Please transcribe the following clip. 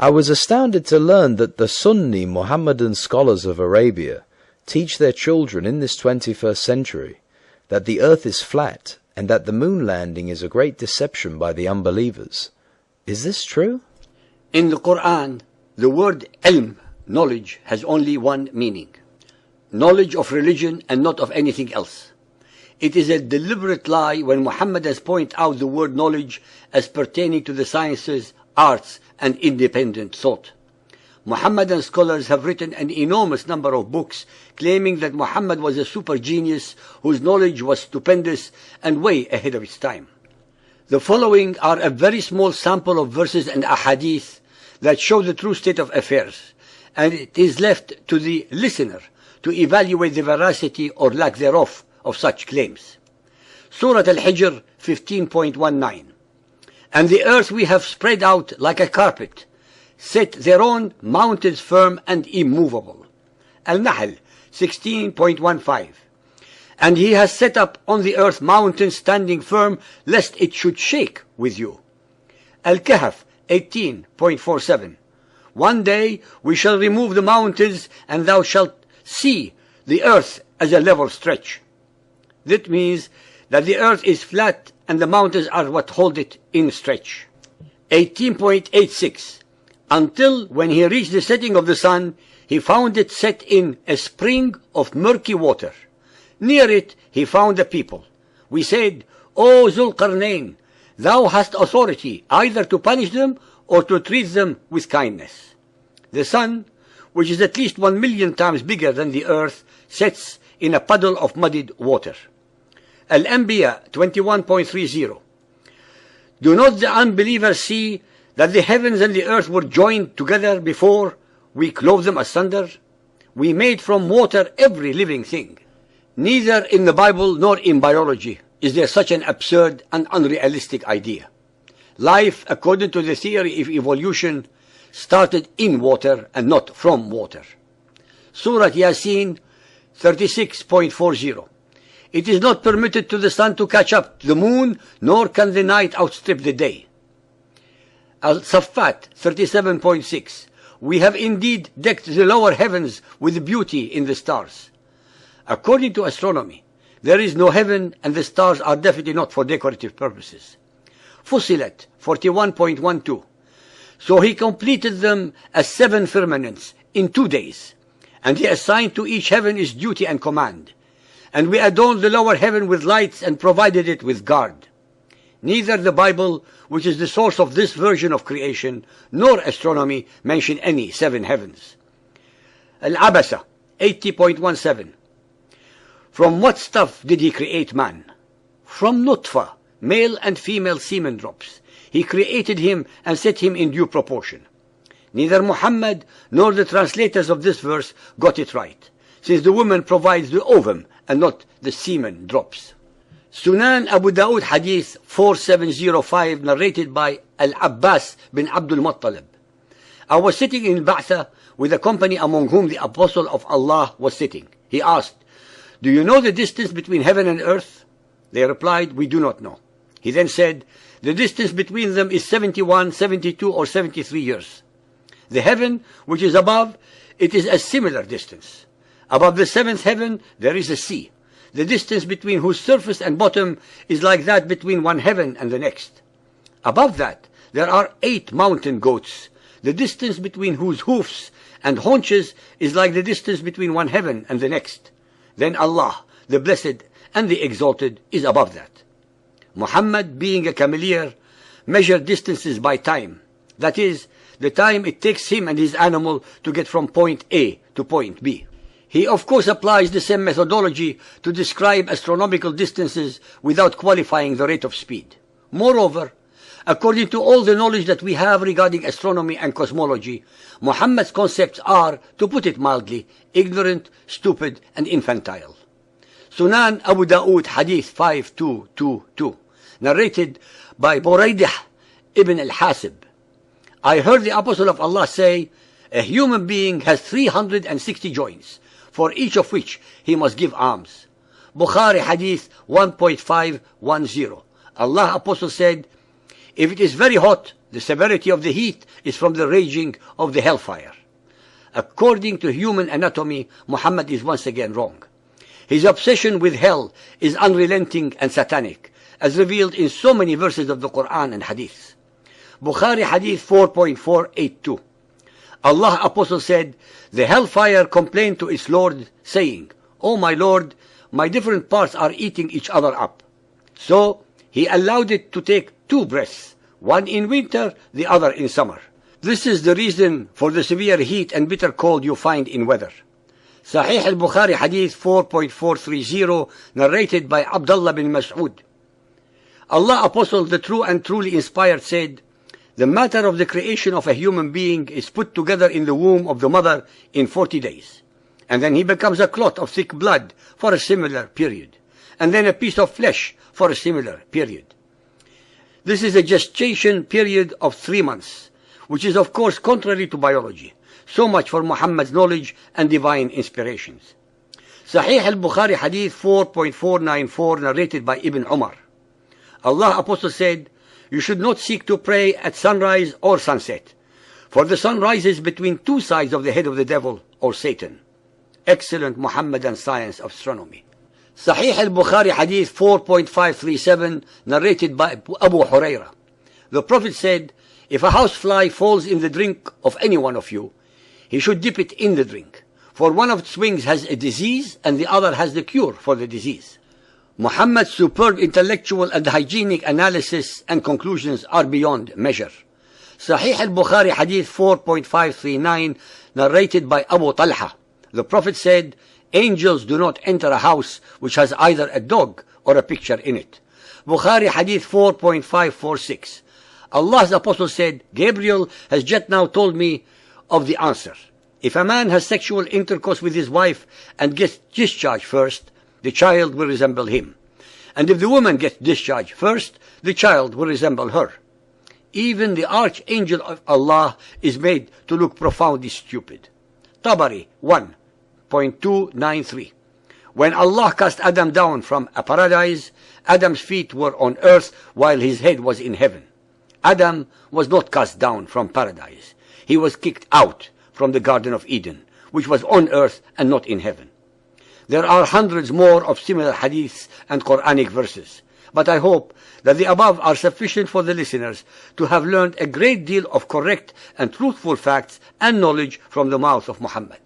I was astounded to learn that the Sunni Mohammedan scholars of Arabia teach their children in this 21st century that the earth is flat and that the moon landing is a great deception by the unbelievers. Is this true? In the Quran, the word ilm, knowledge, has only one meaning: knowledge of religion and not of anything else. It is a deliberate lie when Muhammadans point out the word knowledge as pertaining to the sciences, arts, and independent thought. Muhammadan scholars have written an enormous number of books claiming that Muhammad was a super genius whose knowledge was stupendous and way ahead of its time. The following are a very small sample of verses and ahadith that show the true state of affairs, and it is left to the listener to evaluate the veracity or lack thereof of such claims. Surah Al-Hijr 15.19. And the earth we have spread out like a carpet, set thereon mountains firm and immovable. Al-Nahl 16.15. And he has set up on the earth mountains standing firm, lest it should shake with you. Al-Kahf 18.47. One day we shall remove the mountains, and thou shalt see the earth as a level stretch. That means that the earth is flat and the mountains are what hold it in stretch. 18.86. Until when he reached the setting of the sun, he found it set in a spring of murky water. Near it he found a people. We said, O Zulqarnain, thou hast authority either to punish them or to treat them with kindness. The sun, which is at least 1,000,000 times bigger than the earth, sets in a puddle of muddied water. Al-Anbiya 21.30. Do not the unbelievers see that the heavens and the earth were joined together before we clove them asunder? We made from water every living thing. Neither in the Bible nor in biology is there such an absurd and unrealistic idea. Life, according to the theory of evolution, started in water and not from water. Surah Yasin 36.40. It is not permitted to the sun to catch up the moon, nor can the night outstrip the day. Al-Saffat 37.6. We have indeed decked the lower heavens with beauty in the stars. According to astronomy, there is no heaven, and the stars are definitely not for decorative purposes. Fussilat 41.12. So he completed them as 7 firmaments in 2 days, and he assigned to each heaven its duty and command. And we adorned the lower heaven with lights and provided it with guard. Neither the Bible, which is the source of this version of creation, nor astronomy mention any 7 heavens. Al-Abasa 80.17. From what stuff did he create man? From nutfa, male and female semen drops. He created him and set him in due proportion. Neither Muhammad nor the translators of this verse got it right, since the woman provides the ovum and not the semen drops. Sunan Abu Dawood Hadith 4705, narrated by Al-Abbas bin Abdul Muttalib. I was sitting in Ba'tha with a company among whom the Apostle of Allah was sitting. He asked, Do you know the distance between heaven and earth? They replied, We do not know. He then said, The distance between them is 71, 72, or 73 years. The heaven which is above, it is a similar distance. Above the 7th heaven there is a sea, the distance between whose surface and bottom is like that between one heaven and the next. Above that there are 8 mountain goats, the distance between whose hoofs and haunches is like the distance between one heaven and the next. Then Allah, the Blessed and the Exalted, is above that. Muhammad, being a cameleer, measured distances by time. That is, the time it takes him and his animal to get from point A to point B. He of course applies the same methodology to describe astronomical distances without qualifying the rate of speed. Moreover, according to all the knowledge that we have regarding astronomy and cosmology, Muhammad's concepts are, to put it mildly, ignorant, stupid, and infantile. Sunan Abu Dawood Hadith 5222, narrated by Buraidah ibn al-Hasib. I heard the Apostle of Allah say, A human being has 360 joints, for each of which he must give alms. Bukhari Hadith 1.510. Allah Apostle said, If it is very hot, The severity of the heat is from the raging of the hellfire. According to human anatomy, Muhammad is once again wrong. His obsession with hell is unrelenting and satanic, as revealed in so many verses of the Quran and Hadith. Bukhari Hadith 4.482. Allah Apostle said, the hellfire complained to its Lord, saying, O my Lord, my different parts are eating each other up. So he allowed it to take two breaths, one in winter, the other in summer. This is the reason for the severe heat and bitter cold you find in weather. Sahih al-Bukhari Hadith 4.430, narrated by Abdullah bin Mas'ud. Allah Apostle, the true and truly inspired, said, the matter of the creation of a human being is put together in the womb of the mother in 40 days. And then he becomes a clot of thick blood for a similar period. And then a piece of flesh for a similar period. This is a gestation period of 3 months, which is of course contrary to biology. So much for Muhammad's knowledge and divine inspirations. Sahih al-Bukhari Hadith 4.494, narrated by Ibn Umar. Allah Apostle said, you should not seek to pray at sunrise or sunset, for the sun rises between two sides of the head of the devil or Satan. Excellent Muhammadan science of astronomy. Sahih al-Bukhari Hadith 4.537, narrated by Abu Huraira. The Prophet said, if a housefly falls in the drink of any one of you, he should dip it in the drink, for one of its wings has a disease and the other has the cure for the disease. Muhammad's superb intellectual and hygienic analysis and conclusions are beyond measure. Sahih al-Bukhari Hadith 4.539, narrated by Abu Talha. The Prophet said, angels do not enter a house which has either a dog or a picture in it. Bukhari Hadith 4.546. Allah's Apostle said, Gabriel has just now told me of the answer. If a man has sexual intercourse with his wife and gets discharged first, the child will resemble him. And if the woman gets discharged first, the child will resemble her. Even the archangel of Allah is made to look profoundly stupid. Tabari 1.293. When Allah cast Adam down from a paradise, Adam's feet were on earth while his head was in heaven. Adam was not cast down from paradise. He was kicked out from the Garden of Eden, which was on earth and not in heaven. There are hundreds more of similar hadiths and Quranic verses, but I hope that the above are sufficient for the listeners to have learned a great deal of correct and truthful facts and knowledge from the mouth of Muhammad.